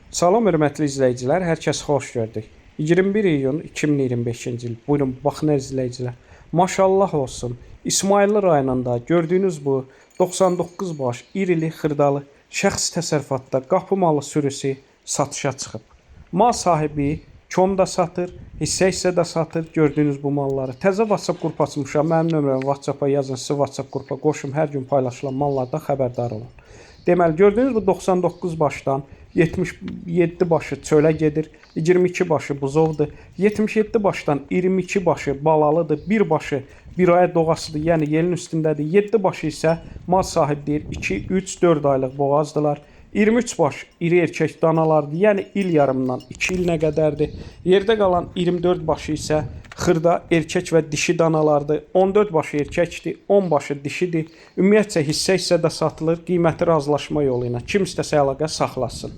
Salam hörmətli izləyicilər, hər kəs xoş gördük. 21 iyun 2025-ci il. Buyurun, baxın izləyicilər. Maşallah olsun. İsmayıllı rayonunda gördüyünüz bu 99 baş irili xırdalı şəxsi təsərrüfatda qapı malı sürüsü satışa çıxıb. Mal sahibi komda satır, hissə-hissə də satır. Gördüyünüz bu malları. Təzə WhatsApp qrupu açmışam. Mənim nömrəmi WhatsApp-a yazın, sizi WhatsApp qrupa qoşum. Hər gün paylaşılan mallardan xəbərdar olun. Deməli, gördüyünüz bu 99 başdan 77 başı çölə gedir, 22 başı buzovdur, 77 başdan 22 başı balalıdır, 1 başı bir aya doğasıdır, yəni yelin üstündədir, 7 başı isə mal sahibi deyir 2, 3, 4 aylıq boğazdılar. 23 baş iri erkək danalardır, yəni il yarımdan 2 ilinə qədərdir. Yerdə qalan 24 başı isə xırda erkək və dişi danalardır. 14 başı erkəkdir, 10 başı dişidir. Ümumiyyətcə hissə-hissə də satılır, qiyməti razılaşma yolu ilə. Kim istəsə əlaqə saxlasın.